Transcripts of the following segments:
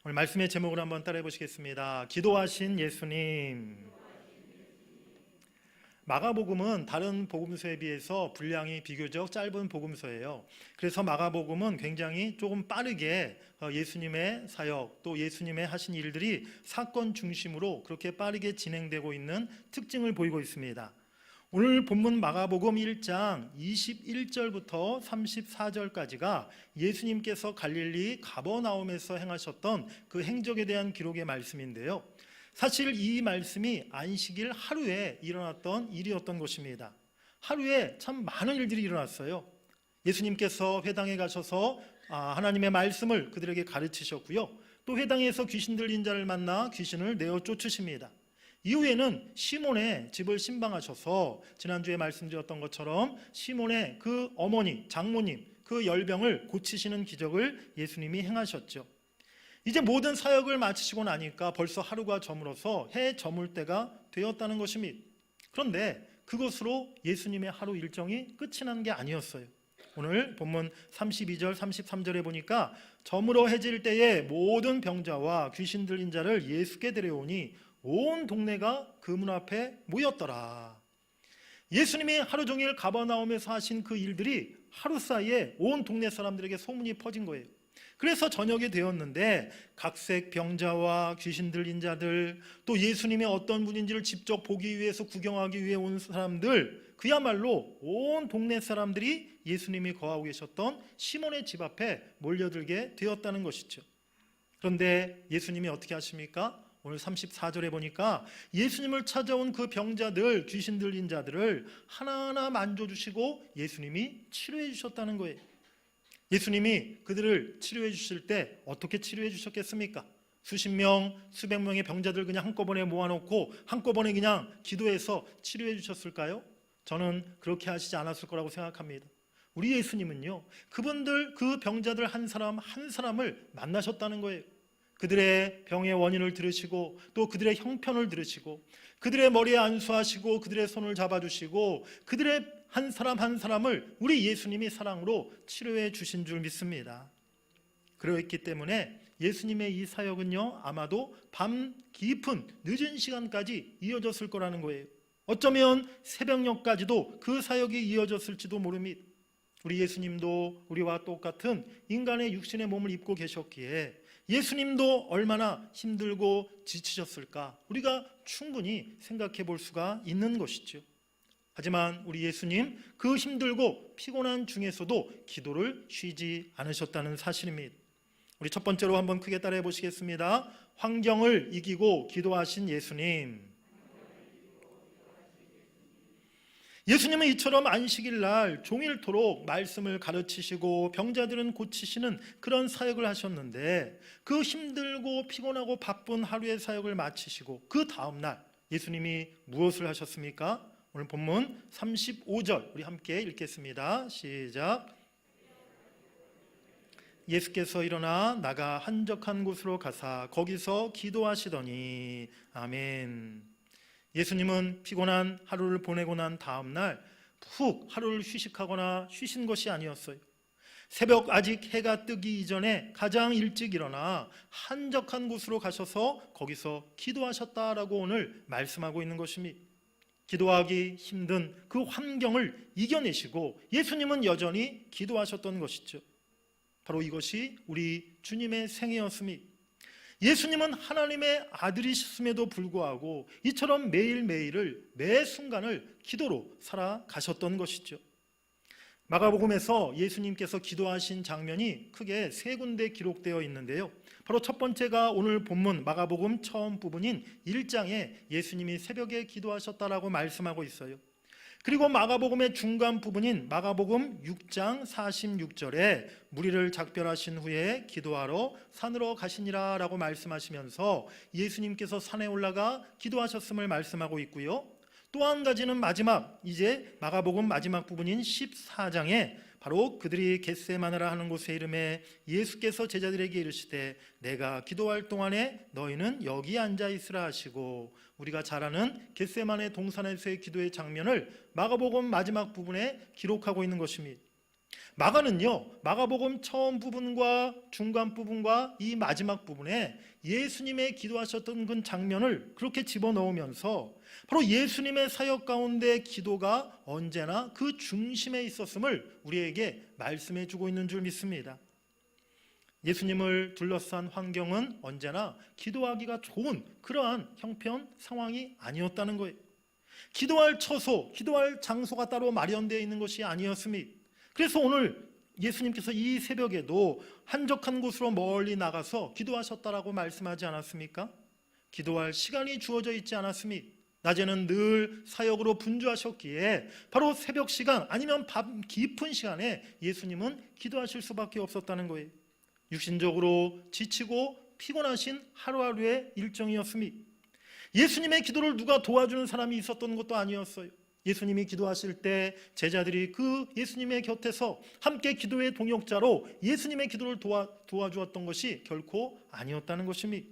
오늘 말씀의 제목을 한번 따라해 보시겠습니다. 기도하신 예수님. 마가복음은 다른 복음서에 비해서 분량이 비교적 짧은 복음서예요. 그래서 마가복음은 굉장히 조금 빠르게 예수님의 사역, 또 예수님의 하신 일들이 사건 중심으로 그렇게 빠르게 진행되고 있는 특징을 보이고 있습니다. 오늘 본문 마가복음 1장 21절부터 34절까지가 예수님께서 갈릴리 가버나움에서 행하셨던 그 행적에 대한 기록의 말씀인데요. 사실 이 말씀이 안식일 하루에 일어났던 일이었던 것입니다. 하루에 참 많은 일들이 일어났어요. 예수님께서 회당에 가셔서 하나님의 말씀을 그들에게 가르치셨고요. 또 회당에서 귀신 들린 자를 만나 귀신을 내어 쫓으십니다. 이후에는 시몬의 집을 신방하셔서 지난주에 말씀드렸던 것처럼 시몬의 그 어머니, 장모님, 그 열병을 고치시는 기적을 예수님이 행하셨죠. 이제 모든 사역을 마치시고 나니까 벌써 하루가 저물어서 해 저물 때가 되었다는 것입니다. 그런데 그것으로 예수님의 하루 일정이 끝이 난 게 아니었어요. 오늘 본문 32절, 33절에 보니까 저물어 해질 때에 모든 병자와 귀신 들린 자를 예수께 데려오니 온 동네가 그 문 앞에 모였더라. 예수님이 하루 종일 가버나움에서 하신 그 일들이 하루 사이에 온 동네 사람들에게 소문이 퍼진 거예요. 그래서 저녁이 되었는데 각색 병자와 귀신 들린 자들, 또 예수님이 어떤 분인지를 직접 보기 위해서 구경하기 위해 온 사람들, 그야말로 온 동네 사람들이 예수님이 거하고 계셨던 시몬의 집 앞에 몰려들게 되었다는 것이죠. 그런데 예수님이 어떻게 하십니까? 오늘 34절에 보니까 예수님을 찾아온 그 병자들, 귀신 들린 자들을 하나하나 만져주시고 예수님이 치료해 주셨다는 거예요. 예수님이 그들을 치료해 주실 때 어떻게 치료해 주셨겠습니까? 수십 명, 수백 명의 병자들 그냥 한꺼번에 모아놓고 한꺼번에 그냥 기도해서 치료해 주셨을까요? 저는 그렇게 하시지 않았을 거라고 생각합니다. 우리 예수님은요, 그분들, 그 병자들 한 사람 한 사람을 만나셨다는 거예요. 그들의 병의 원인을 들으시고 또 그들의 형편을 들으시고 그들의 머리에 안수하시고 그들의 손을 잡아주시고 그들의 한 사람 한 사람을 우리 예수님이 사랑으로 치료해 주신 줄 믿습니다. 그렇기 때문에 예수님의 이 사역은요, 아마도 밤 깊은 늦은 시간까지 이어졌을 거라는 거예요. 어쩌면 새벽녘까지도 그 사역이 이어졌을지도 모릅니다. 우리 예수님도 우리와 똑같은 인간의 육신의 몸을 입고 계셨기에 예수님도 얼마나 힘들고 지치셨을까 우리가 충분히 생각해 볼 수가 있는 것이죠. 하지만 우리 예수님 그 힘들고 피곤한 중에서도 기도를 쉬지 않으셨다는 사실입니다. 우리 첫 번째로 한번 크게 따라해 보시겠습니다. 환경을 이기고 기도하신 예수님. 예수님은 이처럼 안식일 날 종일토록 말씀을 가르치시고 병자들은 고치시는 그런 사역을 하셨는데 그 힘들고 피곤하고 바쁜 하루의 사역을 마치시고 그 다음 날 예수님이 무엇을 하셨습니까? 오늘 본문 35절 우리 함께 읽겠습니다. 시작. 예수께서 일어나 나가 한적한 곳으로 가사 거기서 기도하시더니 아멘. 예수님은 피곤한 하루를 보내고 난 다음 날 푹 하루를 휴식하거나 쉬신 것이 아니었어요. 새벽 아직 해가 뜨기 이전에 가장 일찍 일어나 한적한 곳으로 가셔서 거기서 기도하셨다라고 오늘 말씀하고 있는 것입니다. 기도하기 힘든 그 환경을 이겨내시고 예수님은 여전히 기도하셨던 것이죠. 바로 이것이 우리 주님의 생애였습니다. 예수님은 하나님의 아들이셨음에도 불구하고 이처럼 매일매일을 매 순간을 기도로 살아가셨던 것이죠. 마가복음에서 예수님께서 기도하신 장면이 크게 세 군데 기록되어 있는데요. 바로 첫 번째가 오늘 본문 마가복음 처음 부분인 1장에 예수님이 새벽에 기도하셨다라고 말씀하고 있어요. 그리고 마가복음의 중간 부분인 마가복음 6장 46절에 무리를 작별하신 후에 기도하러 산으로 가시니라 라고 말씀하시면서 예수님께서 산에 올라가 기도하셨음을 말씀하고 있고요. 또 한 가지는 마지막, 이제 마가복음 마지막 부분인 14장에 바로 그들이 겟세마네라 하는 곳의 이름에 예수께서 제자들에게 이르시되 내가 기도할 동안에 너희는 여기 앉아 있으라 하시고, 우리가 잘 아는 겟세마네 동산에서의 기도의 장면을 마가복음 마지막 부분에 기록하고 있는 것입니다. 마가는요, 마가복음 처음 부분과 중간 부분과 이 마지막 부분에 예수님의 기도하셨던 그 장면을 그렇게 집어넣으면서 바로 예수님의 사역 가운데 기도가 언제나 그 중심에 있었음을 우리에게 말씀해 주고 있는 줄 믿습니다. 예수님을 둘러싼 환경은 언제나 기도하기가 좋은 그러한 형편 상황이 아니었다는 거예요. 기도할 처소, 기도할 장소가 따로 마련되어 있는 것이 아니었습니다. 그래서 오늘 예수님께서 이 새벽에도 한적한 곳으로 멀리 나가서 기도하셨다라고 말씀하지 않았습니까? 기도할 시간이 주어져 있지 않았습니까? 낮에는 늘 사역으로 분주하셨기에 바로 새벽 시간 아니면 밤 깊은 시간에 예수님은 기도하실 수밖에 없었다는 거예요. 육신적으로 지치고 피곤하신 하루하루의 일정이었습니다. 예수님의 기도를 누가 도와주는 사람이 있었던 것도 아니었어요. 예수님이 기도하실 때 제자들이 그 예수님의 곁에서 함께 기도의 동역자로 예수님의 기도를 도와주었던 것이 결코 아니었다는 것입니다.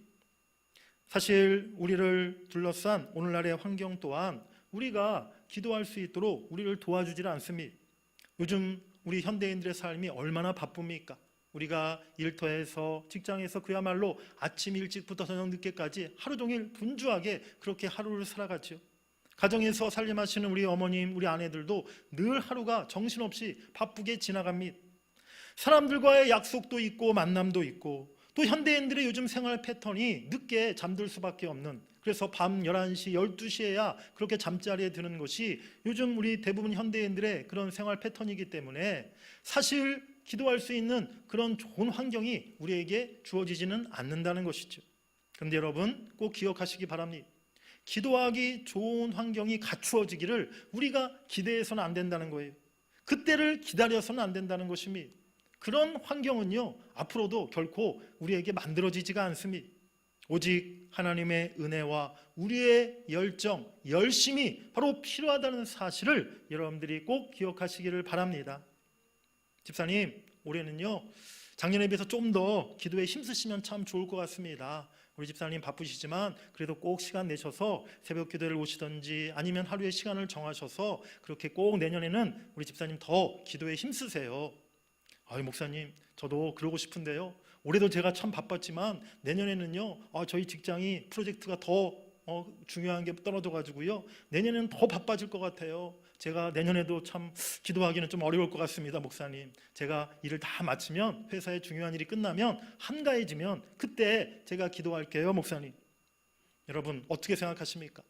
사실 우리를 둘러싼 오늘날의 환경 또한 우리가 기도할 수 있도록 우리를 도와주질 않습니다. 요즘 우리 현대인들의 삶이 얼마나 바쁩니까? 우리가 일터에서 직장에서 그야말로 아침 일찍부터 저녁 늦게까지 하루 종일 분주하게 그렇게 하루를 살아가죠. 가정에서 살림하시는 우리 어머님, 우리 아내들도 늘 하루가 정신없이 바쁘게 지나갑니다. 사람들과의 약속도 있고 만남도 있고 또 현대인들의 요즘 생활 패턴이 늦게 잠들 수밖에 없는, 그래서 밤 11시, 12시에야 그렇게 잠자리에 드는 것이 요즘 우리 대부분 현대인들의 그런 생활 패턴이기 때문에 사실 기도할 수 있는 그런 좋은 환경이 우리에게 주어지지는 않는다는 것이죠. 그런데 여러분 꼭 기억하시기 바랍니다. 기도하기 좋은 환경이 갖추어지기를 우리가 기대해서는 안 된다는 거예요. 그때를 기다려서는 안 된다는 것입니다. 그런 환경은요 앞으로도 결코 우리에게 만들어지지가 않습니다. 오직 하나님의 은혜와 우리의 열정, 열심이 바로 필요하다는 사실을 여러분들이 꼭 기억하시기를 바랍니다. 집사님, 올해는요 작년에 비해서 좀 더 기도에 힘쓰시면 참 좋을 것 같습니다. 우리 집사님 바쁘시지만 그래도 꼭 시간 내셔서 새벽 기도를 오시든지 아니면 하루에 시간을 정하셔서 그렇게 꼭 내년에는 우리 집사님 더 기도에 힘쓰세요. 아유 목사님, 저도 그러고 싶은데요, 올해도 제가 참 바빴지만 내년에는요 저희 직장이 프로젝트가 더 중요한 게 떨어져 가지고요 내년에는 더 바빠질 것 같아요. 제가 내년에도 참 기도하기는 좀 어려울 것 같습니다. 목사님, 제가 일을 다 마치면 회사에 중요한 일이 끝나면 한가해지면 그때 제가 기도할게요. 목사님, 여러분 어떻게 생각하십니까?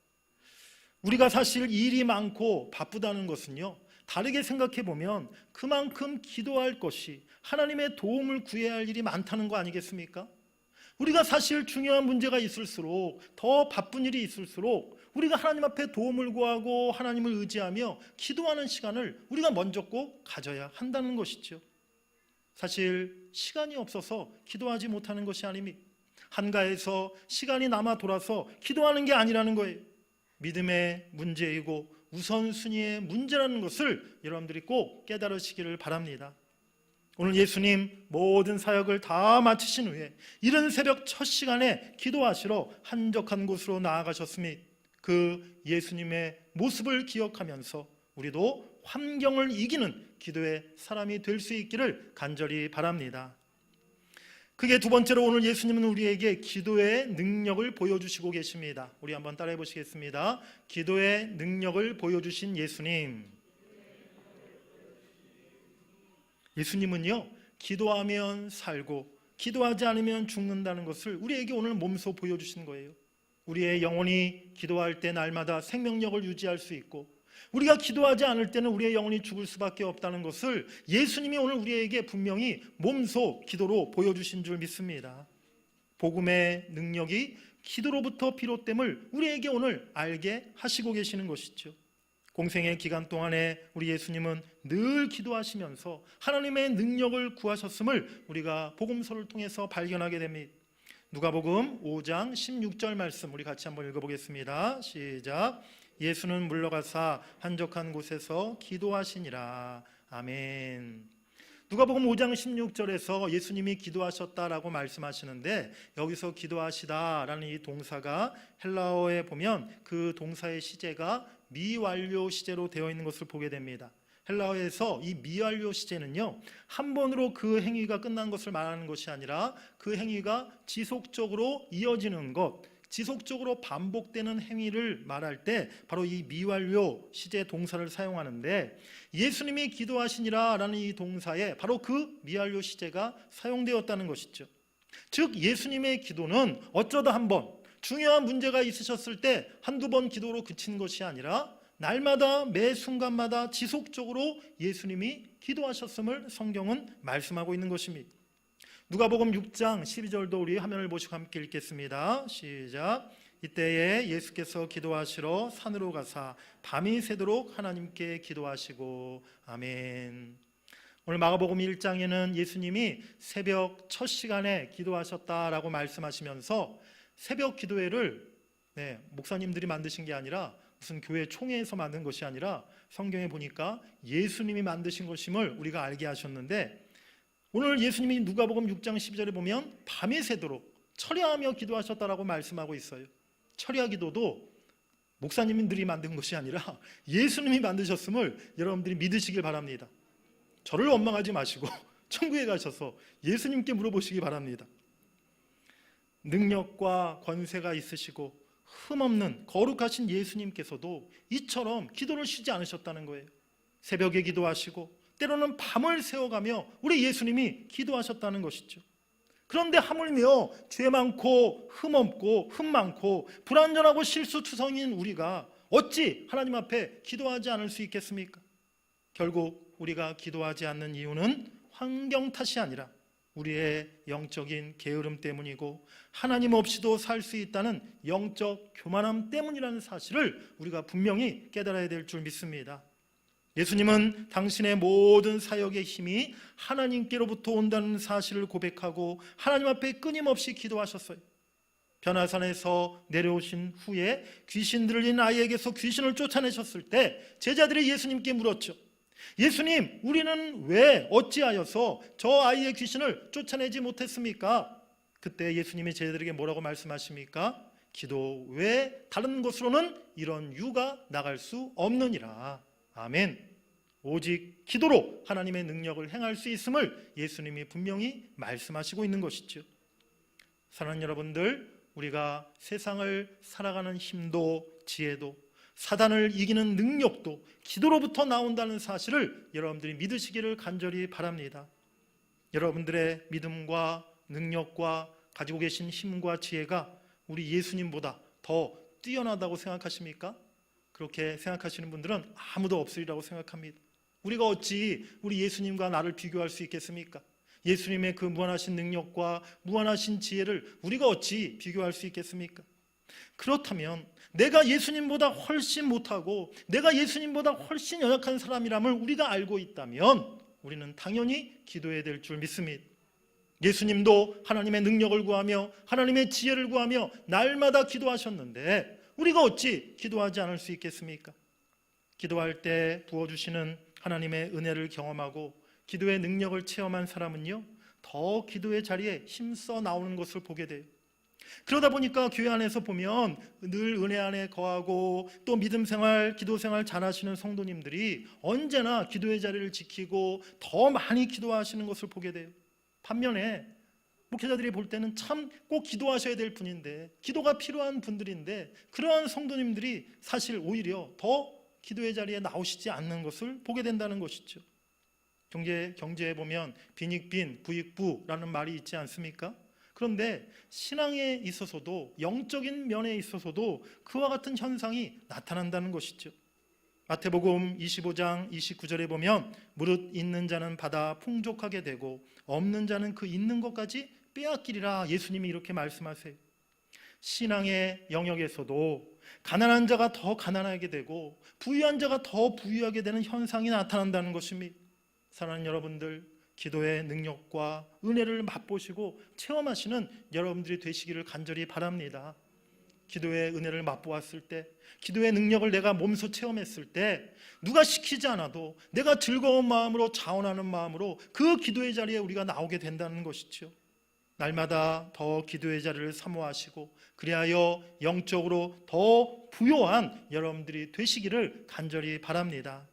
우리가 사실 일이 많고 바쁘다는 것은요 다르게 생각해 보면 그만큼 기도할 것이, 하나님의 도움을 구해야 할 일이 많다는 거 아니겠습니까? 우리가 사실 중요한 문제가 있을수록, 더 바쁜 일이 있을수록 우리가 하나님 앞에 도움을 구하고 하나님을 의지하며 기도하는 시간을 우리가 먼저 꼭 가져야 한다는 것이죠. 사실 시간이 없어서 기도하지 못하는 것이 아닙니다. 한가해서 시간이 남아 돌아서 기도하는 게 아니라는 거예요. 믿음의 문제이고 우선순위의 문제라는 것을 여러분들이 꼭 깨달으시기를 바랍니다. 오늘 예수님 모든 사역을 다 마치신 후에 이른 새벽 첫 시간에 기도하시러 한적한 곳으로 나아가셨습니다. 그 예수님의 모습을 기억하면서 우리도 환경을 이기는 기도의 사람이 될 수 있기를 간절히 바랍니다. 그게 두 번째로 오늘 예수님은 우리에게 기도의 능력을 보여주시고 계십니다. 우리 한번 따라해 보시겠습니다. 기도의 능력을 보여주신 예수님. 예수님은요 기도하면 살고 기도하지 않으면 죽는다는 것을 우리에게 오늘 몸소 보여주신 거예요. 우리의 영혼이 기도할 때 날마다 생명력을 유지할 수 있고 우리가 기도하지 않을 때는 우리의 영혼이 죽을 수밖에 없다는 것을 예수님이 오늘 우리에게 분명히 몸소 기도로 보여주신 줄 믿습니다. 복음의 능력이 기도로부터 비롯됨을 우리에게 오늘 알게 하시고 계시는 것이죠. 공생의 기간 동안에 우리 예수님은 늘 기도하시면서 하나님의 능력을 구하셨음을 우리가 복음서를 통해서 발견하게 됩니다. 누가복음 5장 16절 말씀 우리 같이 한번 읽어보겠습니다. 시작. 예수는 물러가사 한적한 곳에서 기도하시니라. 아멘. 누가복음 5장 16절에서 예수님이 기도하셨다라고 말씀하시는데 여기서 기도하시다라는 이 동사가 헬라어에 보면 그 동사의 시제가 미완료 시제로 되어 있는 것을 보게 됩니다. 헬라어에서 이 미완료 시제는요, 한 번으로 그 행위가 끝난 것을 말하는 것이 아니라 그 행위가 지속적으로 이어지는 것, 지속적으로 반복되는 행위를 말할 때 바로 이 미완료 시제 동사를 사용하는데, 예수님이 기도하시니라 라는 이 동사에 바로 그 미완료 시제가 사용되었다는 것이죠. 즉 예수님의 기도는 어쩌다 한 번 중요한 문제가 있으셨을 때 한두 번 기도로 그친 것이 아니라 날마다 매 순간마다 지속적으로 예수님이 기도하셨음을 성경은 말씀하고 있는 것입니다. 누가복음 6장 12절도 우리 화면을 보시고 함께 읽겠습니다. 시작. 이때에 예수께서 기도하시러 산으로 가사 밤이 새도록 하나님께 기도하시고. 아멘. 오늘 마가복음 1장에는 예수님이 새벽 첫 시간에 기도하셨다라고 말씀하시면서 새벽 기도회를 목사님들이 만드신 게 아니라 무슨 교회 총회에서 만든 것이 아니라 성경에 보니까 예수님이 만드신 것임을 우리가 알게 하셨는데, 오늘 예수님이 누가복음 6장 12절에 보면 밤이 새도록 철야하며 기도하셨다라고 말씀하고 있어요. 철야 기도도 목사님들이 만든 것이 아니라 예수님이 만드셨음을 여러분들이 믿으시길 바랍니다. 저를 원망하지 마시고 천국에 가셔서 예수님께 물어보시기 바랍니다. 능력과 권세가 있으시고 흠없는 거룩하신 예수님께서도 이처럼 기도를 쉬지 않으셨다는 거예요. 새벽에 기도하시고 때로는 밤을 새워가며 우리 예수님이 기도하셨다는 것이죠. 그런데 하물며 죄 많고 흠 없고 흠 많고 불완전하고 실수투성인 우리가 어찌 하나님 앞에 기도하지 않을 수 있겠습니까? 결국 우리가 기도하지 않는 이유는 환경 탓이 아니라 우리의 영적인 게으름 때문이고 하나님 없이도 살 수 있다는 영적 교만함 때문이라는 사실을 우리가 분명히 깨달아야 될 줄 믿습니다. 예수님은 당신의 모든 사역의 힘이 하나님께로부터 온다는 사실을 고백하고 하나님 앞에 끊임없이 기도하셨어요. 변화산에서 내려오신 후에 귀신 들린 아이에게서 귀신을 쫓아내셨을 때 제자들이 예수님께 물었죠. 예수님, 우리는 왜 어찌하여서 저 아이의 귀신을 쫓아내지 못했습니까? 그때 예수님이 제자들에게 뭐라고 말씀하십니까? 기도 외 다른 곳으로는 이런 유가 나갈 수 없느니라. 아멘. 오직 기도로 하나님의 능력을 행할 수 있음을 예수님이 분명히 말씀하시고 있는 것이죠. 사랑하는 여러분들, 우리가 세상을 살아가는 힘도 지혜도 사단을 이기는 능력도 기도로부터 나온다는 사실을 여러분들이 믿으시기를 간절히 바랍니다. 여러분들의 믿음과 능력과 가지고 계신 힘과 지혜가 우리 예수님보다 더 뛰어나다고 생각하십니까? 그렇게 생각하시는 분들은 아무도 없으리라고 생각합니다. 우리가 어찌 우리 예수님과 나를 비교할 수 있겠습니까? 예수님의 그 무한하신 능력과 무한하신 지혜를 우리가 어찌 비교할 수 있겠습니까? 그렇다면 내가 예수님보다 훨씬 못하고 내가 예수님보다 훨씬 연약한 사람이람을 우리가 알고 있다면 우리는 당연히 기도해야 될 줄 믿습니다. 예수님도 하나님의 능력을 구하며 하나님의 지혜를 구하며 날마다 기도하셨는데 우리가 어찌 기도하지 않을 수 있겠습니까? 기도할 때 부어주시는 하나님의 은혜를 경험하고 기도의 능력을 체험한 사람은요, 더 기도의 자리에 힘써 나오는 것을 보게 돼요. 그러다 보니까 교회 안에서 보면 늘 은혜 안에 거하고 또 믿음 생활, 기도 생활 잘하시는 성도님들이 언제나 기도의 자리를 지키고 더 많이 기도하시는 것을 보게 돼요. 반면에 목회자들이 볼 때는 참 꼭 기도하셔야 될 분인데, 기도가 필요한 분들인데 그러한 성도님들이 사실 오히려 더 기도의 자리에 나오시지 않는 것을 보게 된다는 것이죠. 경제에 보면 빈익빈 부익부라는 말이 있지 않습니까? 그런데 신앙에 있어서도 영적인 면에 있어서도 그와 같은 현상이 나타난다는 것이죠. 마태복음 25장 29절에 보면 무릇 있는 자는 받아 풍족하게 되고 없는 자는 그 있는 것까지 빼앗기리라. 예수님이 이렇게 말씀하세요. 신앙의 영역에서도 가난한 자가 더 가난하게 되고 부유한 자가 더 부유하게 되는 현상이 나타난다는 것입니다. 사랑하는 여러분들, 기도의 능력과 은혜를 맛보시고 체험하시는 여러분들이 되시기를 간절히 바랍니다. 기도의 은혜를 맛보았을 때, 기도의 능력을 내가 몸소 체험했을 때 누가 시키지 않아도 내가 즐거운 마음으로 자원하는 마음으로 그 기도의 자리에 우리가 나오게 된다는 것이죠. 날마다 더 기도의 자리를 사모하시고 그리하여 영적으로 더 부요한 여러분들이 되시기를 간절히 바랍니다.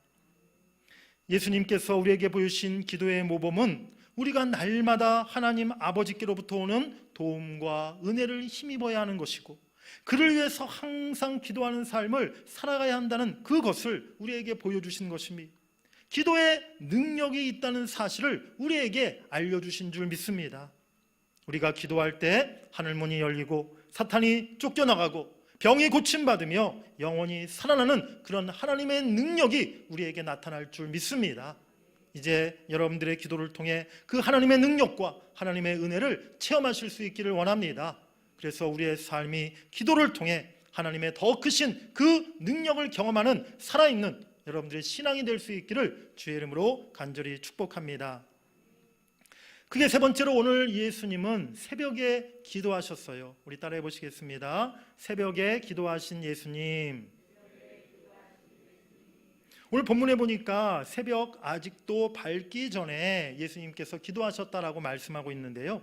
예수님께서 우리에게 보여주신 기도의 모범은 우리가 날마다 하나님 아버지께로부터 오는 도움과 은혜를 힘입어야 하는 것이고, 그를 위해서 항상 기도하는 삶을 살아가야 한다는 그것을 우리에게 보여주신 것입니다. 기도에 능력이 있다는 사실을 우리에게 알려주신 줄 믿습니다. 우리가 기도할 때 하늘문이 열리고 사탄이 쫓겨나가고 병이 고침받으며 영원히 살아나는 그런 하나님의 능력이 우리에게 나타날 줄 믿습니다. 이제 여러분들의 기도를 통해 그 하나님의 능력과 하나님의 은혜를 체험하실 수 있기를 원합니다. 그래서 우리의 삶이 기도를 통해 하나님의 더 크신 그 능력을 경험하는 살아있는 여러분들의 신앙이 될 수 있기를 주의 이름으로 간절히 축복합니다. 그게 세 번째로 오늘 예수님은 새벽에 기도하셨어요. 우리 따라해 보시겠습니다. 새벽에 기도하신 예수님. 오늘 본문에 보니까 새벽 아직도 밝기 전에 예수님께서 기도하셨다라고 말씀하고 있는데요.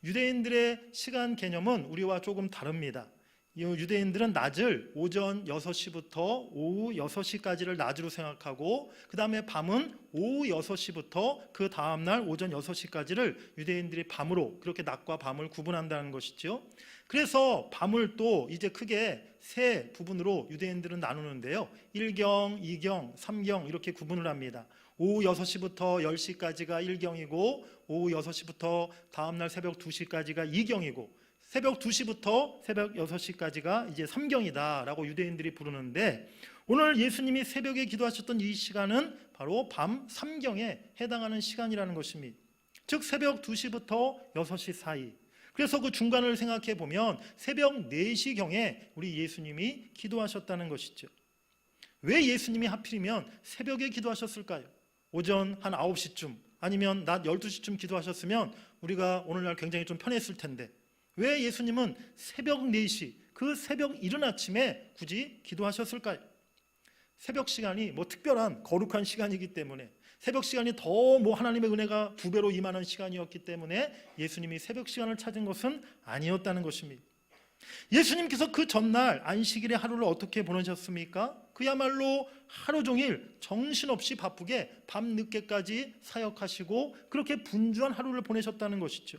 유대인들의 시간 개념은 우리와 조금 다릅니다. 유대인들은 낮을 오전 6시부터 오후 6시까지를 낮으로 생각하고, 그 다음에 밤은 오후 6시부터 그 다음날 오전 6시까지를 유대인들이 밤으로, 그렇게 낮과 밤을 구분한다는 것이죠. 그래서 밤을 또 이제 크게 세 부분으로 유대인들은 나누는데요. 1경, 2경, 3경 이렇게 구분을 합니다. 오후 6시부터 10시까지가 1경이고, 오후 6시부터 다음날 새벽 2시까지가 2경이고, 새벽 2시부터 새벽 6시까지가 이제 3경이다라고 유대인들이 부르는데, 오늘 예수님이 새벽에 기도하셨던 이 시간은 바로 밤 3경에 해당하는 시간이라는 것입니다. 즉 새벽 2시부터 6시 사이. 그래서 그 중간을 생각해 보면 새벽 4시경에 우리 예수님이 기도하셨다는 것이죠. 왜 예수님이 하필이면 새벽에 기도하셨을까요? 오전 한 9시쯤 아니면 낮 12시쯤 기도하셨으면 우리가 오늘날 굉장히 좀 편했을 텐데, 왜 예수님은 새벽 4시, 그 새벽 이른 아침에 굳이 기도하셨을까요? 새벽 시간이 뭐 특별한 거룩한 시간이기 때문에, 새벽 시간이 더 뭐 하나님의 은혜가 2배로 임하는 시간이었기 때문에 예수님이 새벽 시간을 찾은 것은 아니었다는 것입니다. 예수님께서 그 전날 안식일의 하루를 어떻게 보내셨습니까? 그야말로 하루 종일 정신없이 바쁘게 밤늦게까지 사역하시고 그렇게 분주한 하루를 보내셨다는 것이죠.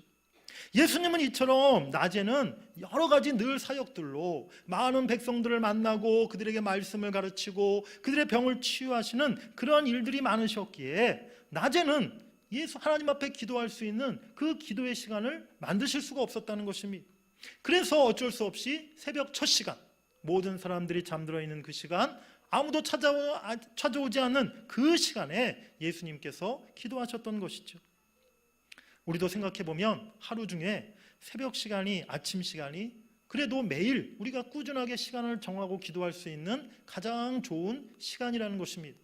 예수님은 이처럼 낮에는 여러 가지 늘 사역들로 많은 백성들을 만나고 그들에게 말씀을 가르치고 그들의 병을 치유하시는 그러한 일들이 많으셨기에 낮에는 예수 하나님 앞에 기도할 수 있는 그 기도의 시간을 만드실 수가 없었다는 것입니다. 그래서 어쩔 수 없이 새벽 첫 시간, 모든 사람들이 잠들어 있는 그 시간, 아무도 찾아오지 않는 그 시간에 예수님께서 기도하셨던 것이죠. 우리도 생각해보면 하루 중에 새벽 시간이, 아침 시간이 그래도 매일 우리가 꾸준하게 시간을 정하고 기도할 수 있는 가장 좋은 시간이라는 것입니다.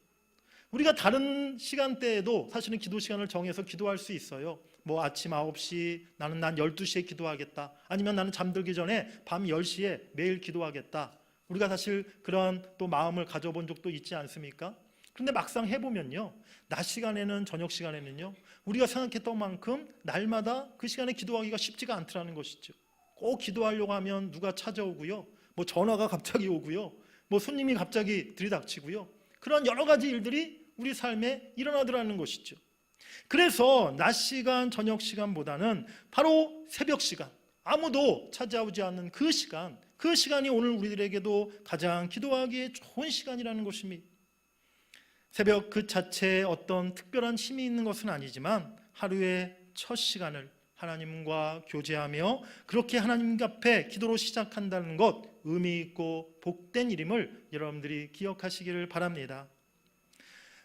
우리가 다른 시간대에도 사실은 기도 시간을 정해서 기도할 수 있어요. 뭐 아침 9시, 나는 12시에 기도하겠다. 아니면 나는 잠들기 전에 밤 10시에 매일 기도하겠다. 우리가 사실 그런 또 마음을 가져본 적도 있지 않습니까? 그런데 막상 해보면요, 낮 시간에는, 저녁 시간에는요, 우리가 생각했던 만큼 날마다 그 시간에 기도하기가 쉽지가 않더라는 것이죠. 꼭 기도하려고 하면 누가 찾아오고요, 뭐 전화가 갑자기 오고요, 뭐 손님이 갑자기 들이닥치고요, 그런 여러 가지 일들이 우리 삶에 일어나더라는 것이죠. 그래서 낮 시간, 저녁 시간보다는 바로 새벽 시간, 아무도 찾아오지 않는 그 시간, 그 시간이 오늘 우리들에게도 가장 기도하기에 좋은 시간이라는 것입니다. 새벽 그 자체에 어떤 특별한 힘이 있는 것은 아니지만 하루의 첫 시간을 하나님과 교제하며 그렇게 하나님 앞에 기도로 시작한다는 것, 의미 있고 복된 일임을 여러분들이 기억하시기를 바랍니다.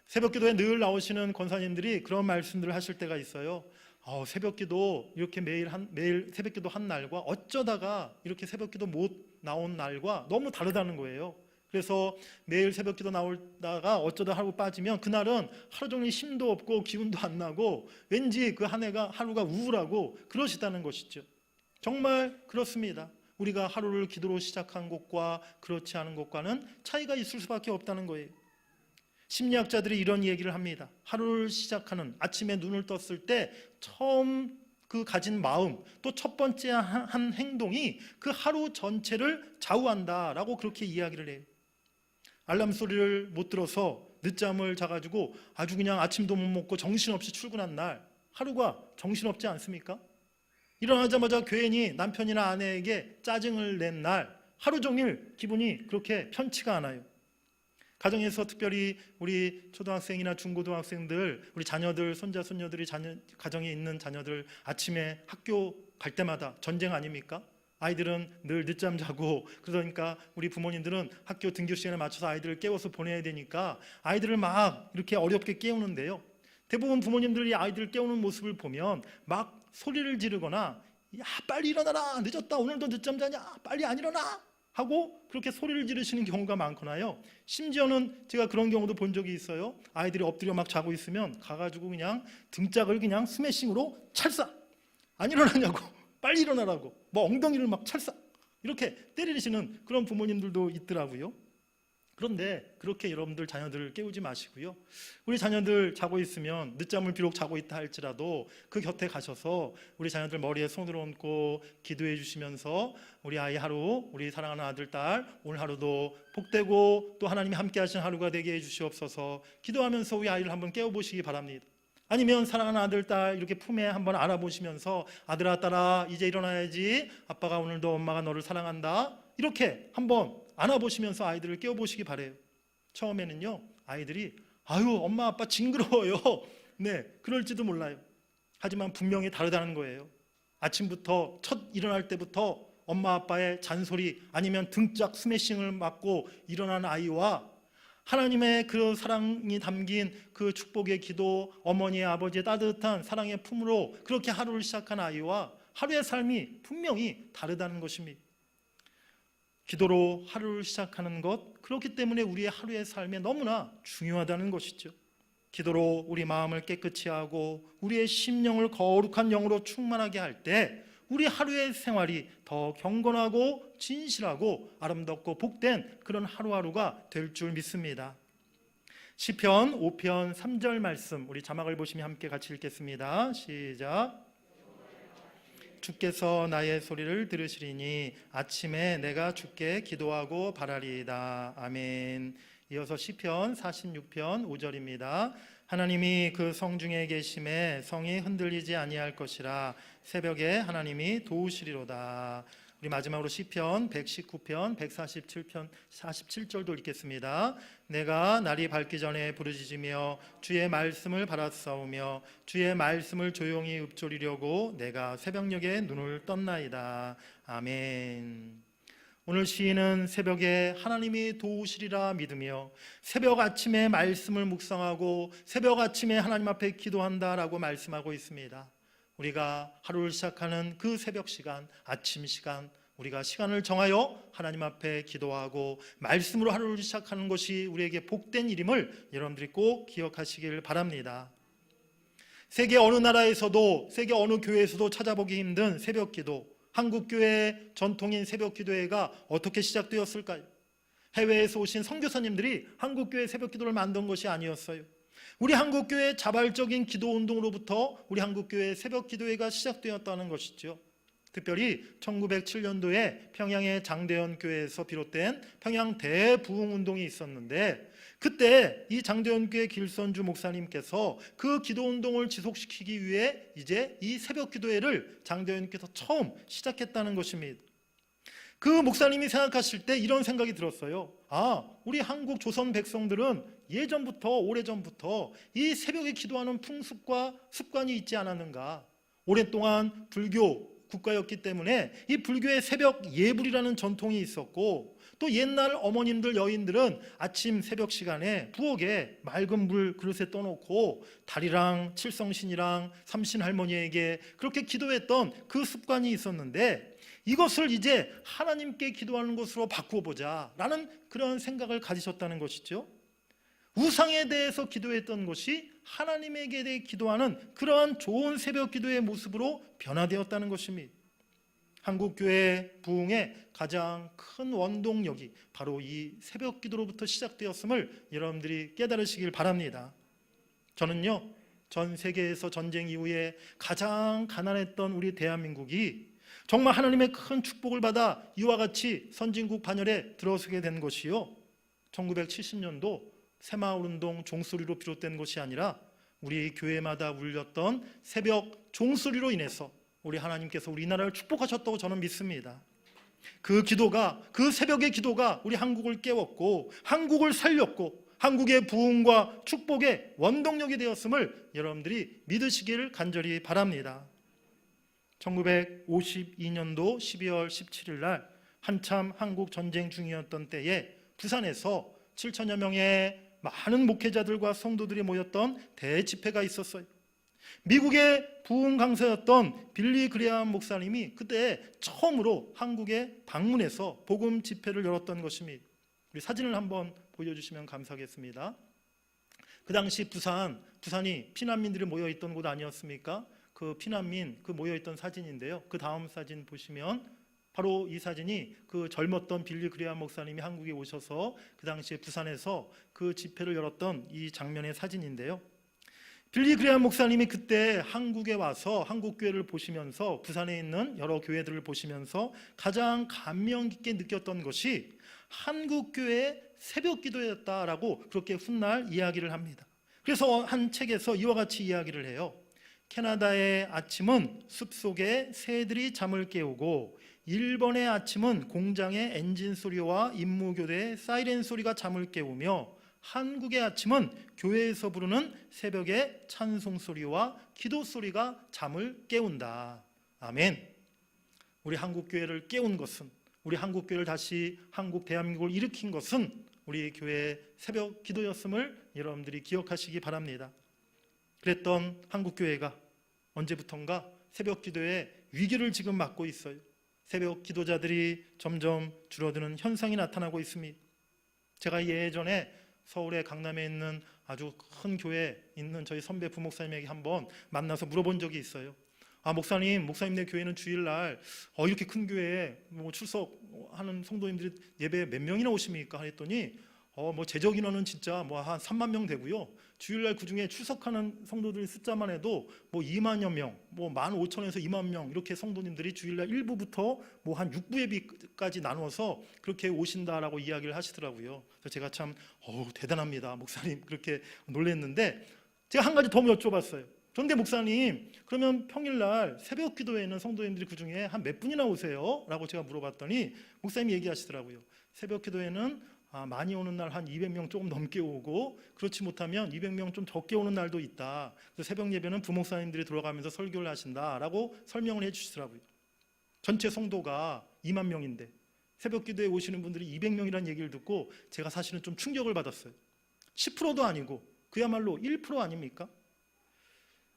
새벽 기도에 늘 나오시는 권사님들이 그런 말씀들을 하실 때가 있어요. 새벽 기도 이렇게 매일 새벽 기도 한 날과 어쩌다가 이렇게 새벽 기도 못 나온 날과 너무 다르다는 거예요. 그래서 매일 새벽 기도 나오다가 어쩌다 하루 빠지면 그날은 하루 종일 힘도 없고 기운도 안 나고 왠지 그 한 해가 하루가 우울하고 그러시다는 것이죠. 정말 그렇습니다. 우리가 하루를 기도로 시작한 것과 그렇지 않은 것과는 차이가 있을 수밖에 없다는 거예요. 심리학자들이 이런 얘기를 합니다. 하루를 시작하는, 아침에 눈을 떴을 때 처음 그 가진 마음, 또 첫 번째 한 행동이 그 하루 전체를 좌우한다라고 그렇게 이야기를 해요. 알람 소리를 못 들어서 늦잠을 자가지고 아주 그냥 아침도 못 먹고 정신없이 출근한 날 하루가 정신없지 않습니까? 일어나자마자 괜히 남편이나 아내에게 짜증을 낸 날 하루 종일 기분이 그렇게 편치가 않아요. 가정에서 특별히 우리 초등학생이나 중고등학생들, 우리 자녀들, 손자, 손녀들이 가정에 있는 자녀들 아침에 학교 갈 때마다 전쟁 아닙니까? 아이들은 늘 늦잠 자고, 그러니까 우리 부모님들은 학교 등교 시간에 맞춰서 아이들을 깨워서 보내야 되니까 아이들을 막 이렇게 어렵게 깨우는데요. 대부분 부모님들이 아이들을 깨우는 모습을 보면 막 소리를 지르거나 야 빨리 일어나라, 늦었다, 오늘도 늦잠 자냐, 빨리 안 일어나 하고 그렇게 소리를 지르시는 경우가 많거나요. 심지어는 제가 그런 경우도 본 적이 있어요. 아이들이 엎드려 막 자고 있으면 가가지고 그냥 등짝을 그냥 스매싱으로 찰싹, 안 일어나냐고, 빨리 일어나라고, 뭐 엉덩이를 막 찰싹 이렇게 때리시는 그런 부모님들도 있더라고요. 그런데 그렇게 여러분들 자녀들을 깨우지 마시고요. 우리 자녀들 자고 있으면 늦잠을 비록 자고 있다 할지라도 그 곁에 가셔서 우리 자녀들 머리에 손을 얹고 기도해 주시면서 우리 아이 하루, 우리 사랑하는 아들, 딸 오늘 하루도 복되고 또 하나님이 함께 하신 하루가 되게 해 주시옵소서 기도하면서 우리 아이를 한번 깨워보시기 바랍니다. 아니면 사랑하는 아들, 딸 이렇게 품에 한번 안아보시면서 아들아, 딸아 이제 일어나야지, 아빠가 오늘도 엄마가 너를 사랑한다 이렇게 한번 안아보시면서 아이들을 깨워보시기 바래요. 처음에는요 아이들이 아유 엄마 아빠 징그러워요 네 그럴지도 몰라요. 하지만 분명히 다르다는 거예요. 아침부터 첫 일어날 때부터 엄마 아빠의 잔소리 아니면 등짝 스매싱을 맞고 일어난 아이와 하나님의 그 사랑이 담긴 그 축복의 기도, 어머니의 아버지의 따뜻한 사랑의 품으로 그렇게 하루를 시작한 아이와 하루의 삶이 분명히 다르다는 것입니다. 기도로 하루를 시작하는 것, 그렇기 때문에 우리의 하루의 삶에 너무나 중요하다는 것이죠. 기도로 우리 마음을 깨끗이 하고 우리의 심령을 거룩한 영으로 충만하게 할 때 우리 하루의 생활이 더 경건하고 진실하고 아름답고 복된 그런 하루하루가 될 줄 믿습니다. 시편 5편 3절 말씀, 우리 자막을 보시면 함께 같이 읽겠습니다. 시작. 주께서 나의 소리를 들으시리니 아침에 내가 주께 기도하고 바라리이다. 아멘. 이어서 시편 46편 5절입니다. 하나님이 그 성중에 계심에 성이 흔들리지 아니할 것이라 새벽에 하나님이 도우시리로다. 우리 마지막으로 시편 119편 147편 47절도 읽겠습니다. 내가 날이 밝기 전에 부르짖으며 주의 말씀을 바라싸우며 주의 말씀을 조용히 읊조리려고 내가 새벽녘에 눈을 떴나이다. 아멘. 오늘 시인은 새벽에 하나님이 도우시리라 믿으며 새벽 아침에 말씀을 묵상하고 새벽 아침에 하나님 앞에 기도한다라고 말씀하고 있습니다. 우리가 하루를 시작하는 그 새벽 시간, 아침 시간, 우리가 시간을 정하여 하나님 앞에 기도하고 말씀으로 하루를 시작하는 것이 우리에게 복된 일임을 여러분들이 꼭 기억하시길 바랍니다. 세계 어느 나라에서도, 세계 어느 교회에서도 찾아보기 힘든 새벽 기도, 한국교회 전통인 새벽 기도회가 어떻게 시작되었을까요? 해외에서 오신 선교사님들이 한국교회 새벽 기도를 만든 것이 아니었어요. 우리 한국교회의 자발적인 기도 운동으로부터 우리 한국교회 새벽 기도회가 시작되었다는 것이죠. 특별히 1907년도에 평양의 장대현 교회에서 비롯된 평양 대부흥 운동이 있었는데 그때 이 장대현 교회 길선주 목사님께서 그 기도 운동을 지속시키기 위해 이제 이 새벽 기도회를 장대현께서 처음 시작했다는 것입니다. 그 목사님이 생각하실 때 이런 생각이 들었어요. 우리 한국 조선 백성들은 예전부터, 오래전부터 이 새벽에 기도하는 풍습과 습관이 있지 않았는가. 오랫동안 불교 국가였기 때문에 이 불교의 새벽 예불이라는 전통이 있었고, 또 옛날 어머님들, 여인들은 아침 새벽 시간에 부엌에 맑은 물 그릇에 떠놓고 달이랑 칠성신이랑 삼신할머니에게 그렇게 기도했던 그 습관이 있었는데, 이것을 이제 하나님께 기도하는 것으로 바꾸어 보자 라는 그런 생각을 가지셨다는 것이죠. 우상에 대해서 기도했던 것이 하나님에게 대해 기도하는 그러한 좋은 새벽 기도의 모습으로 변화되었다는 것입니다. 한국교회 부흥의 가장 큰 원동력이 바로 이 새벽 기도로부터 시작되었음을 여러분들이 깨달으시길 바랍니다. 저는요, 전 세계에서 전쟁 이후에 가장 가난했던 우리 대한민국이 정말 하나님의 큰 축복을 받아 이와 같이 선진국 반열에 들어서게 된 것이요, 1970년도 새마을운동 종소리로 비롯된 것이 아니라 우리 교회마다 울렸던 새벽 종소리로 인해서 우리 하나님께서 우리나라를 축복하셨다고 저는 믿습니다. 그 기도가, 그 새벽의 기도가 우리 한국을 깨웠고 한국을 살렸고 한국의 부흥과 축복의 원동력이 되었음을 여러분들이 믿으시기를 간절히 바랍니다. 1952년도 12월 17일 날 한참 한국 전쟁 중이었던 때에 부산에서 7천여 명의 많은 목회자들과 성도들이 모였던 대집회가 있었어요. 미국의 부흥 강사였던 빌리 그레이엄 목사님이 그때 처음으로 한국에 방문해서 복음 집회를 열었던 것입니다. 우리 사진을 한번 보여주시면 감사하겠습니다. 그 당시 부산이 피난민들이 모여있던 곳 아니었습니까? 그 피난민 그 모여있던 사진인데요. 그 다음 사진 보시면 바로 이 사진이 그 젊었던 빌리 그레이엄 목사님이 한국에 오셔서 그 당시에 부산에서 그 집회를 열었던 이 장면의 사진인데요. 빌리 그레이엄 목사님이 그때 한국에 와서 한국교회를 보시면서 부산에 있는 여러 교회들을 보시면서 가장 감명 깊게 느꼈던 것이 한국교회의 새벽 기도였다라고 그렇게 훗날 이야기를 합니다. 그래서 한 책에서 이와 같이 이야기를 해요. 캐나다의 아침은 숲속에 새들이 잠을 깨우고 일본의 아침은 공장의 엔진 소리와 임무교대의 사이렌 소리가 잠을 깨우며 한국의 아침은 교회에서 부르는 새벽의 찬송 소리와 기도 소리가 잠을 깨운다. 아멘. 우리 한국교회를 깨운 것은, 우리 한국교회를 다시 한국 대한민국을 일으킨 것은 우리 교회의 새벽 기도였음을 여러분들이 기억하시기 바랍니다. 그랬던 한국교회가 언제부턴가 새벽 기도의 위기를 지금 맞고 있어요. 새벽 기도자들이 점점 줄어드는 현상이 나타나고 있습니다. 제가 예전에 서울의 강남에 있는 아주 큰 교회에 있는 저희 선배 부목사님에게 한번 만나서 물어본 적이 있어요. 목사님네 교회는 주일날 이렇게 큰 교회에 출석하는 성도님들이 예배 몇 명이나 오십니까? 했더니 제적 인원은 진짜 한 3만 명 되고요. 주일날 그 중에 출석하는 성도들 숫자만 해도 2만여 명, 15,000에서 2만 명 이렇게 성도님들이 주일날 1부부터 한 6부 예비까지 나눠서 그렇게 오신다라고 이야기를 하시더라고요. 그래서 제가 참 대단합니다, 목사님 그렇게 놀랐는데 제가 한 가지 더 여쭤봤어요. 그런데 목사님, 그러면 평일날 새벽 기도에는 성도님들이 그 중에 한 몇 분이나 오세요? 라고 제가 물어봤더니 목사님이 얘기하시더라고요. 새벽 기도에는 많이 오는 날 한 200명 조금 넘게 오고 그렇지 못하면 200명 좀 적게 오는 날도 있다. 그래서 새벽 예배는 부목사님들이 돌아가면서 설교를 하신다라고 설명을 해주시더라고요. 전체 성도가 2만 명인데 새벽 기도에 오시는 분들이 200명이라는 얘기를 듣고 제가 사실은 좀 충격을 받았어요. 10%도 아니고 그야말로 1% 아닙니까?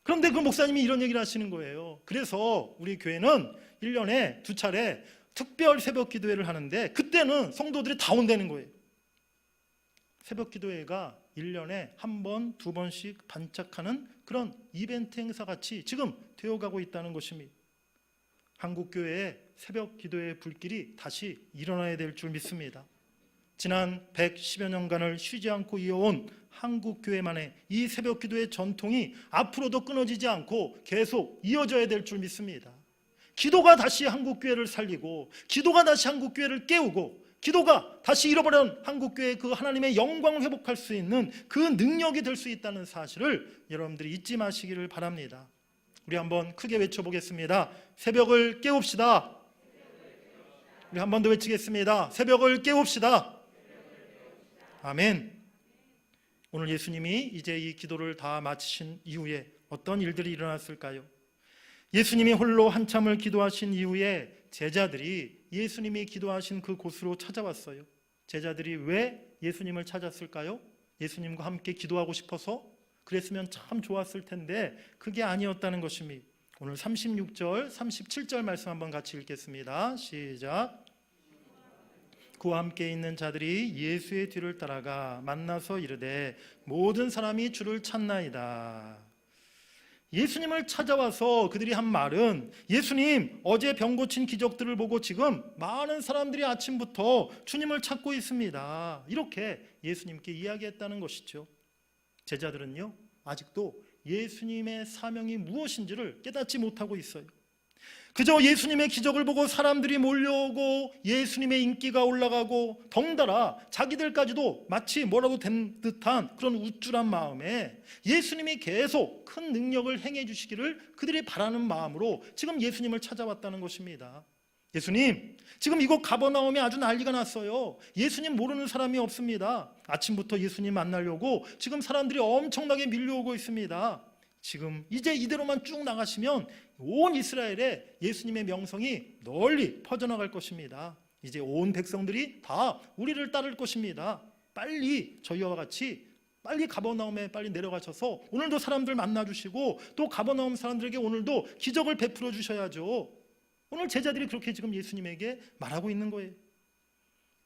그런데 그 목사님이 이런 얘기를 하시는 거예요. 그래서 우리 교회는 1년에 2차례 특별 새벽 기도회를 하는데 그때는 성도들이 다 온다는 거예요. 새벽 기도회가 1년에 한 번, 2번씩 반짝하는 그런 이벤트 행사같이 지금 되어가고 있다는 것입니다. 한국교회의 새벽 기도회의 불길이 다시 일어나야 될 줄 믿습니다. 지난 110여 년간을 쉬지 않고 이어온 한국교회만의 이 새벽 기도의 전통이 앞으로도 끊어지지 않고 계속 이어져야 될 줄 믿습니다. 기도가 다시 한국교회를 살리고 기도가 다시 한국교회를 깨우고 기도가 다시 잃어버린 한국교회의 그 하나님의 영광을 회복할 수 있는 그 능력이 될 수 있다는 사실을 여러분들이 잊지 마시기를 바랍니다. 우리 한번 크게 외쳐보겠습니다. 새벽을 깨웁시다. 우리 한 번 더 외치겠습니다. 새벽을 깨웁시다. 아멘. 오늘 예수님이 이제 이 기도를 다 마치신 이후에 어떤 일들이 일어났을까요? 예수님이 홀로 한참을 기도하신 이후에 제자들이 예수님이 기도하신 그 곳으로 찾아왔어요. 제자들이 왜 예수님을 찾았을까요? 예수님과 함께 기도하고 싶어서? 그랬으면 참 좋았을 텐데 그게 아니었다는 것입니다. 오늘 36절, 37절 말씀 한번 같이 읽겠습니다. 시작. 그와 함께 있는 자들이 예수의 뒤를 따라가 만나서 이르되 모든 사람이 주를 찾나이다. 예수님을 찾아와서 그들이 한 말은 예수님, 어제 병 고친 기적들을 보고 지금 많은 사람들이 아침부터 주님을 찾고 있습니다. 이렇게 예수님께 이야기했다는 것이죠. 제자들은요, 아직도 예수님의 사명이 무엇인지를 깨닫지 못하고 있어요. 그저 예수님의 기적을 보고 사람들이 몰려오고 예수님의 인기가 올라가고 덩달아 자기들까지도 마치 뭐라도 된 듯한 그런 우쭐한 마음에 예수님이 계속 큰 능력을 행해 주시기를 그들이 바라는 마음으로 지금 예수님을 찾아왔다는 것입니다. 예수님, 지금 이곳 가버나움에 아주 난리가 났어요. 예수님 모르는 사람이 없습니다. 아침부터 예수님 만나려고 지금 사람들이 엄청나게 밀려오고 있습니다. 지금 이제 이대로만 쭉 나가시면 온 이스라엘에 예수님의 명성이 널리 퍼져나갈 것입니다. 이제 온 백성들이 다 우리를 따를 것입니다. 빨리 저희와 같이 빨리 가버나움에 빨리 내려가셔서 오늘도 사람들 만나주시고 또 가버나움 사람들에게 오늘도 기적을 베풀어 주셔야죠. 오늘 제자들이 그렇게 지금 예수님에게 말하고 있는 거예요.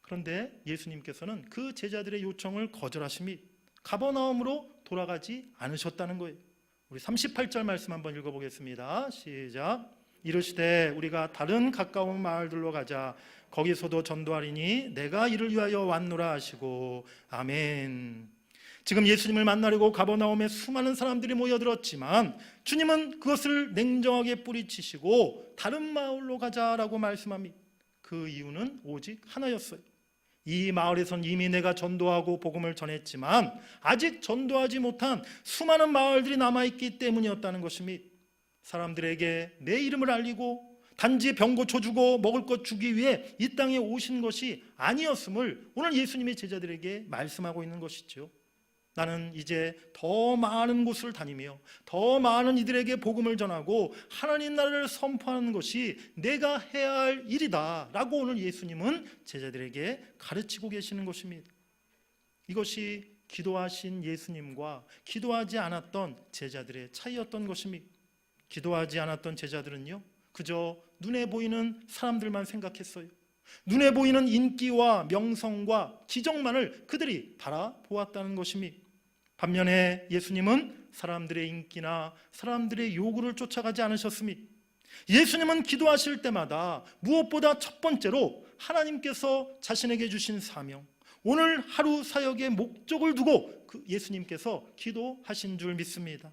그런데 예수님께서는 그 제자들의 요청을 거절하심이 가버나움으로 돌아가지 않으셨다는 거예요. 우리 38절 말씀 한번 읽어보겠습니다. 시작. 이르시되 우리가 다른 가까운 마을들로 가자. 거기서도 전도하리니 내가 이를 위하여 왔노라 하시고 아멘. 지금 예수님을 만나려고 가버나움에 수많은 사람들이 모여들었지만 주님은 그것을 냉정하게 뿌리치시고 다른 마을로 가자라고 말씀합니다. 그 이유는 오직 하나였어요. 이 마을에선 이미 내가 전도하고 복음을 전했지만 아직 전도하지 못한 수많은 마을들이 남아있기 때문이었다는 것입니다. 사람들에게 내 이름을 알리고 단지 병고쳐 주고 먹을 것 주기 위해 이 땅에 오신 것이 아니었음을 오늘 예수님이 제자들에게 말씀하고 있는 것이죠. 나는 이제 더 많은 곳을 다니며 더 많은 이들에게 복음을 전하고 하나님 나라를 선포하는 것이 내가 해야 할 일이다 라고 오늘 예수님은 제자들에게 가르치고 계시는 것입니다. 이것이 기도하신 예수님과 기도하지 않았던 제자들의 차이였던 것입니다. 기도하지 않았던 제자들은요, 그저 눈에 보이는 사람들만 생각했어요. 눈에 보이는 인기와 명성과 기적만을 그들이 바라보았다는 것입니다. 반면에 예수님은 사람들의 인기나 사람들의 요구를 쫓아가지 않으셨습니다. 예수님은 기도하실 때마다 무엇보다 첫 번째로 하나님께서 자신에게 주신 사명, 오늘 하루 사역의 목적을 두고 예수님께서 기도하신 줄 믿습니다.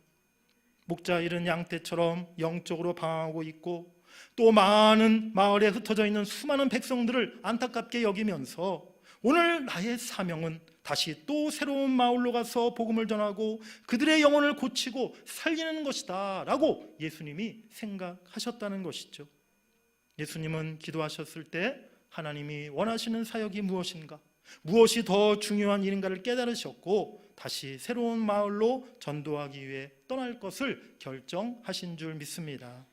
목자 잃은 양떼처럼 영적으로 방황하고 있고 또 많은 마을에 흩어져 있는 수많은 백성들을 안타깝게 여기면서 오늘 나의 사명은 다시 또 새로운 마을로 가서 복음을 전하고 그들의 영혼을 고치고 살리는 것이다 라고 예수님이 생각하셨다는 것이죠. 예수님은 기도하셨을 때 하나님이 원하시는 사역이 무엇인가, 무엇이 더 중요한 일인가를 깨달으셨고 다시 새로운 마을로 전도하기 위해 떠날 것을 결정하신 줄 믿습니다.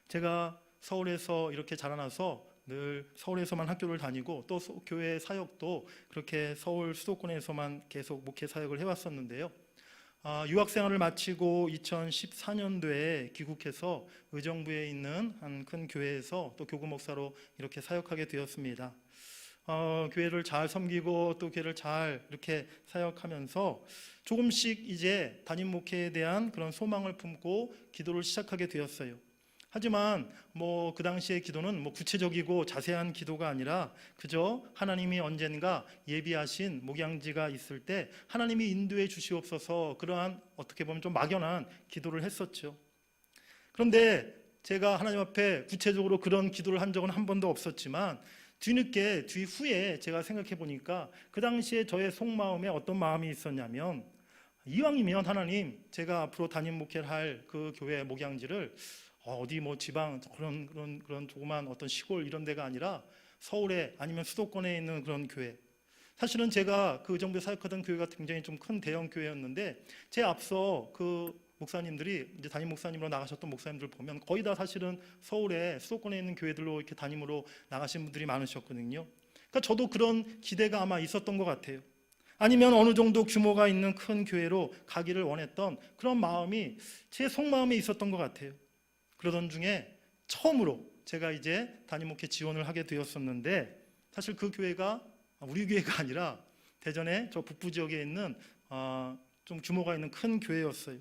제가 서울에서 이렇게 자라나서 늘 서울에서만 학교를 다니고 또 교회 사역도 그렇게 서울 수도권에서만 계속 목회 사역을 해왔었는데요. 유학생활을 마치고 2014년도에 귀국해서 의정부에 있는 한 큰 교회에서 또 교구 목사로 이렇게 사역하게 되었습니다. 교회를 잘 섬기고 또 교회를 잘 이렇게 사역하면서 조금씩 이제 담임 목회에 대한 그런 소망을 품고 기도를 시작하게 되었어요. 하지만 그 당시의 기도는 구체적이고 자세한 기도가 아니라 그저 하나님이 언젠가 예비하신 목양지가 있을 때 하나님이 인도해 주시옵소서, 그러한 어떻게 보면 좀 막연한 기도를 했었죠. 그런데 제가 하나님 앞에 구체적으로 그런 기도를 한 적은 한 번도 없었지만 뒤후에 제가 생각해 보니까 그 당시에 저의 속마음에 어떤 마음이 있었냐면, 이왕이면 하나님, 제가 앞으로 담임 목회를 할 그 교회 목양지를 어디 지방 그런 조그만 어떤 시골 이런 데가 아니라 서울에 아니면 수도권에 있는 그런 교회. 사실은 제가 그 정부에 사역하던 교회가 굉장히 좀 큰 대형 교회였는데 제 앞서 그 목사님들이 이제 담임 목사님으로 나가셨던 목사님들 보면 거의 다 사실은 서울에 수도권에 있는 교회들로 이렇게 담임으로 나가신 분들이 많으셨거든요. 그러니까 저도 그런 기대가 아마 있었던 것 같아요. 아니면 어느 정도 규모가 있는 큰 교회로 가기를 원했던 그런 마음이 제 속마음에 있었던 것 같아요. 그러던 중에 처음으로 제가 이제 담임 목회 지원을 하게 되었었는데, 사실 그 교회가 우리 교회가 아니라 대전의 저 북부 지역에 있는 좀 규모가 있는 큰 교회였어요.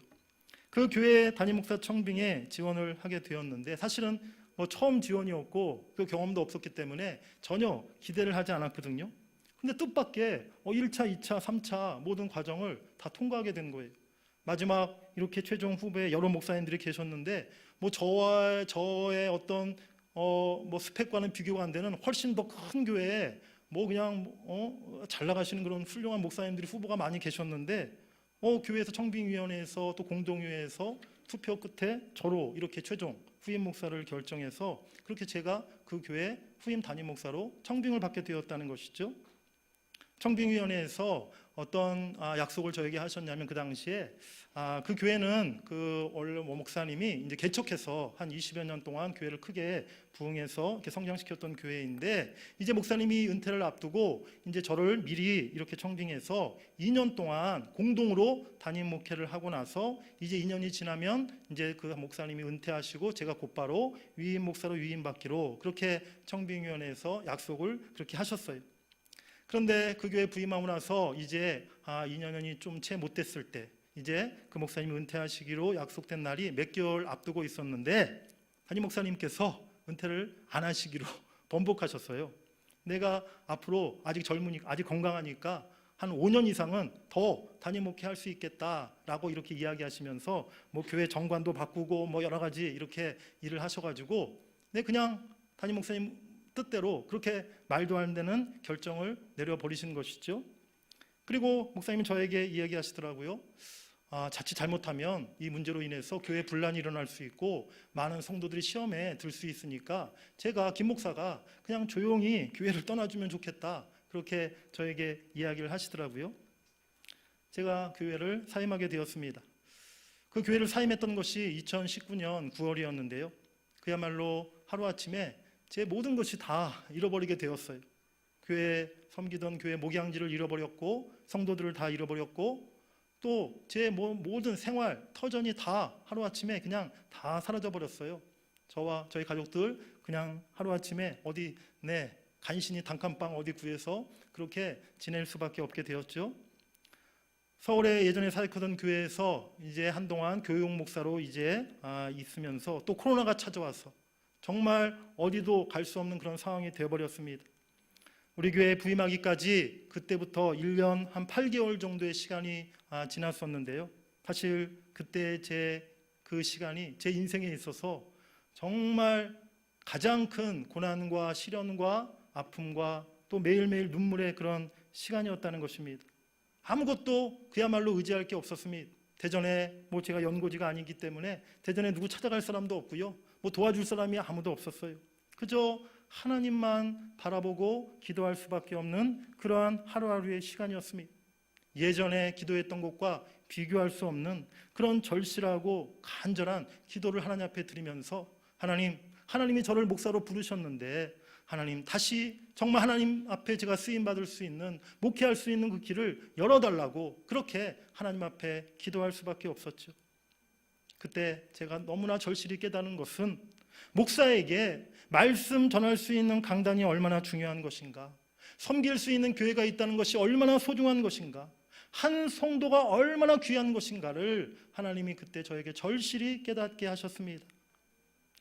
그 교회 담임 목사 청빙에 지원을 하게 되었는데 사실은 처음 지원이었고 그 경험도 없었기 때문에 전혀 기대를 하지 않았거든요. 근데 뜻밖의 1차, 2차, 3차 모든 과정을 다 통과하게 된 거예요. 마지막 이렇게 최종 후보에 여러 목사님들이 계셨는데 뭐 저의 어떤 뭐 스펙과는 비교가 안 되는 훨씬 더 큰 교회에 뭐 그냥 잘 나가시는 그런 훌륭한 목사님들이 후보가 많이 계셨는데 교회에서 청빙위원회에서 또 공동회에서 투표 끝에 저로 이렇게 최종 후임 목사를 결정해서 그렇게 제가 그 교회 후임 담임 목사로 청빙을 받게 되었다는 것이죠. 청빙위원회에서 어떤 약속을 저에게 하셨냐면 그 당시에 그 교회는 그 원래 목사님이 이제 개척해서 한 20여 년 동안 교회를 크게 부흥해서 이렇게 성장시켰던 교회인데 이제 목사님이 은퇴를 앞두고 이제 저를 미리 이렇게 청빙해서 2년 동안 공동으로 담임 목회를 하고 나서 이제 2년이 지나면 이제 그 목사님이 은퇴하시고 제가 곧바로 위임 목사로 위임받기로 그렇게 청빙위원회에서 약속을 그렇게 하셨어요. 그런데 그 교회 부임하고 나서 이제 2년이 좀 채 못 됐을 때 이제 그 목사님이 은퇴하시기로 약속된 날이 몇 개월 앞두고 있었는데 담임 목사님께서 은퇴를 안 하시기로 번복하셨어요. 내가 앞으로 아직 젊으니까 아직 건강하니까 한 5년 이상은 더 담임 목회할 수 있겠다라고 이렇게 이야기하시면서 뭐 교회 정관도 바꾸고 뭐 여러 가지 이렇게 일을 하셔가지고 그냥 담임 목사님 뜻대로 그렇게 말도 안 되는 결정을 내려버리신 것이죠. 그리고 목사님은 저에게 이야기하시더라고요. 자칫 잘못하면 이 문제로 인해서 교회 분란이 일어날 수 있고 많은 성도들이 시험에 들 수 있으니까 제가 김 목사가 그냥 조용히 교회를 떠나주면 좋겠다 그렇게 저에게 이야기를 하시더라고요. 제가 교회를 사임하게 되었습니다. 그 교회를 사임했던 것이 2019년 9월이었는데요. 그야말로 하루아침에 제 모든 것이 다 잃어버리게 되었어요. 교회 섬기던 교회 목양지를 잃어버렸고 성도들을 다 잃어버렸고 또 제 모든 생활 터전이 다 하루아침에 그냥 다 사라져버렸어요. 저와 저희 가족들 그냥 하루아침에 어디 간신히 단칸방 어디 구해서 그렇게 지낼 수밖에 없게 되었죠. 서울에 예전에 사역하던 교회에서 이제 한동안 교육 목사로 이제 있으면서 또 코로나가 찾아와서 정말 어디도 갈 수 없는 그런 상황이 되어버렸습니다. 우리 교회 부임하기까지 그때부터 1년 한 8개월 정도의 시간이 지났었는데요. 사실 그때 그 시간이 제 인생에 있어서 정말 가장 큰 고난과 시련과 아픔과 또 매일매일 눈물의 그런 시간이었다는 것입니다. 아무것도 그야말로 의지할 게 없었습니다. 대전에 뭐 제가 연고지가 아니기 때문에 대전에 누구 찾아갈 사람도 없고요. 뭐 도와줄 사람이 아무도 없었어요. 그저 하나님만 바라보고 기도할 수밖에 없는 그러한 하루하루의 시간이었습니다. 예전에 기도했던 것과 비교할 수 없는 그런 절실하고 간절한 기도를 하나님 앞에 드리면서 하나님이 저를 목사로 부르셨는데 하나님 다시 정말 하나님 앞에 제가 쓰임받을 수 있는 목회할 수 있는 그 길을 열어달라고 그렇게 하나님 앞에 기도할 수밖에 없었죠. 그때 제가 너무나 절실히 깨닫는 것은 목사에게 말씀 전할 수 있는 강단이 얼마나 중요한 것인가, 섬길 수 있는 교회가 있다는 것이 얼마나 소중한 것인가, 한 성도가 얼마나 귀한 것인가를 하나님이 그때 저에게 절실히 깨닫게 하셨습니다.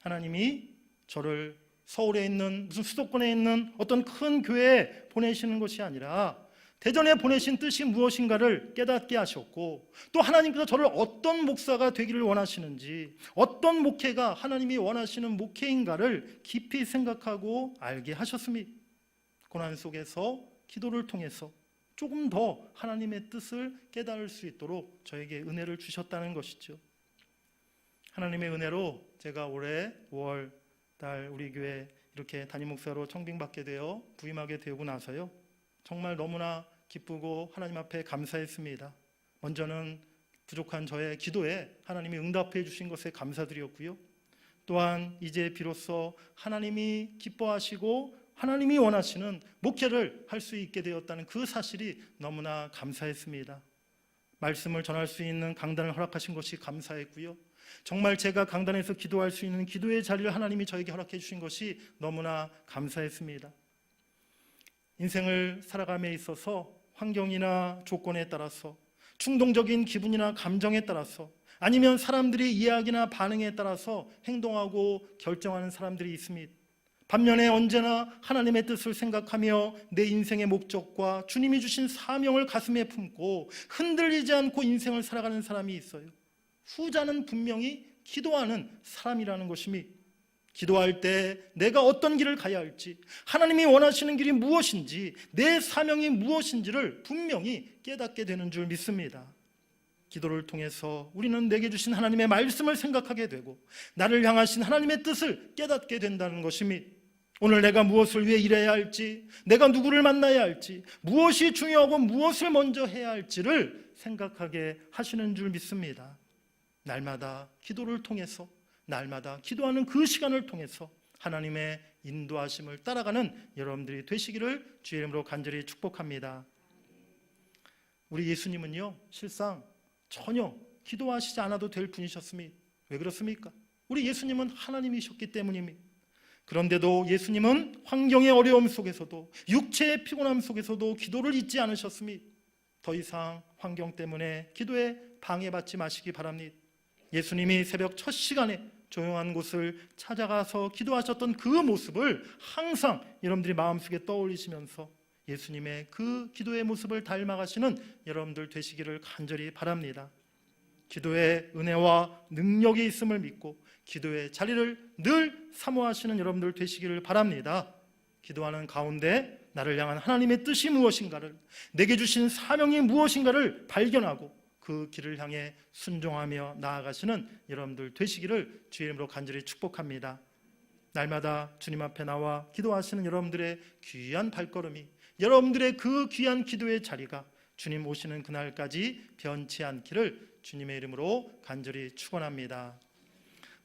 하나님이 저를 서울에 있는 무슨 수도권에 있는 어떤 큰 교회에 보내시는 것이 아니라 대전에 보내신 뜻이 무엇인가를 깨닫게 하셨고 또 하나님께서 저를 어떤 목사가 되기를 원하시는지 어떤 목회가 하나님이 원하시는 목회인가를 깊이 생각하고 알게 하셨습니다. 고난 속에서 기도를 통해서 조금 더 하나님의 뜻을 깨달을 수 있도록 저에게 은혜를 주셨다는 것이죠. 하나님의 은혜로 제가 올해 5월 달 우리 교회 이렇게 담임 목사로 청빙받게 되어 부임하게 되고 나서요. 정말 너무나 기쁘고 하나님 앞에 감사했습니다. 먼저는 부족한 저의 기도에 하나님이 응답해 주신 것에 감사드렸고요. 또한 이제 비로소 하나님이 기뻐하시고 하나님이 원하시는 목회를 할 수 있게 되었다는 그 사실이 너무나 감사했습니다. 말씀을 전할 수 있는 강단을 허락하신 것이 감사했고요. 정말 제가 강단에서 기도할 수 있는 기도의 자리를 하나님이 저에게 허락해 주신 것이 너무나 감사했습니다. 인생을 살아감에 있어서 환경이나 조건에 따라서 충동적인 기분이나 감정에 따라서 아니면 사람들의 이야기나 반응에 따라서 행동하고 결정하는 사람들이 있습니다. 반면에 언제나 하나님의 뜻을 생각하며 내 인생의 목적과 주님이 주신 사명을 가슴에 품고 흔들리지 않고 인생을 살아가는 사람이 있어요. 후자는 분명히 기도하는 사람이라는 것입니다. 기도할 때 내가 어떤 길을 가야 할지, 하나님이 원하시는 길이 무엇인지, 내 사명이 무엇인지를 분명히 깨닫게 되는 줄 믿습니다. 기도를 통해서 우리는 내게 주신 하나님의 말씀을 생각하게 되고 나를 향하신 하나님의 뜻을 깨닫게 된다는 것입니다. 오늘 내가 무엇을 위해 일해야 할지, 내가 누구를 만나야 할지, 무엇이 중요하고 무엇을 먼저 해야 할지를 생각하게 하시는 줄 믿습니다. 날마다 기도를 통해서, 날마다 기도하는 그 시간을 통해서 하나님의 인도하심을 따라가는 여러분들이 되시기를 주의 이름으로 간절히 축복합니다. 우리 예수님은요, 실상 전혀 기도하시지 않아도 될 분이셨습니다. 왜 그렇습니까? 우리 예수님은 하나님이셨기 때문입니다. 그런데도 예수님은 환경의 어려움 속에서도, 육체의 피곤함 속에서도 기도를 잊지 않으셨습니다. 더 이상 환경 때문에 기도에 방해받지 마시기 바랍니다. 예수님이 새벽 첫 시간에 조용한 곳을 찾아가서 기도하셨던 그 모습을 항상 여러분들이 마음속에 떠올리시면서 예수님의 그 기도의 모습을 닮아가시는 여러분들 되시기를 간절히 바랍니다. 기도의 은혜와 능력이 있음을 믿고 기도의 자리를 늘 사모하시는 여러분들 되시기를 바랍니다. 기도하는 가운데 나를 향한 하나님의 뜻이 무엇인가를, 내게 주신 사명이 무엇인가를 발견하고 그 길을 향해 순종하며 나아가시는 여러분들 되시기를 주의 이름으로 간절히 축복합니다. 날마다 주님 앞에 나와 기도하시는 여러분들의 귀한 발걸음이, 여러분들의 그 귀한 기도의 자리가 주님 오시는 그날까지 변치 않기를 주님의 이름으로 간절히 축원합니다.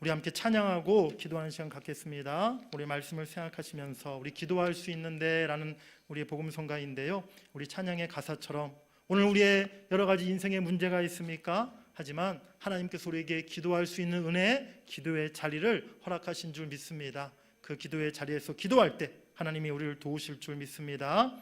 우리 함께 찬양하고 기도하는 시간 갖겠습니다. 우리 말씀을 생각하시면서 우리 기도할 수 있는데 라는 우리의 복음성가인데요, 우리 찬양의 가사처럼 오늘 우리의 여러 가지 인생의 문제가 있습니까? 하지만 하나님께서 우리에게 기도할 수 있는 은혜, 기도의 자리를 허락하신 줄 믿습니다. 그 기도의 자리에서 기도할 때 하나님이 우리를 도우실 줄 믿습니다.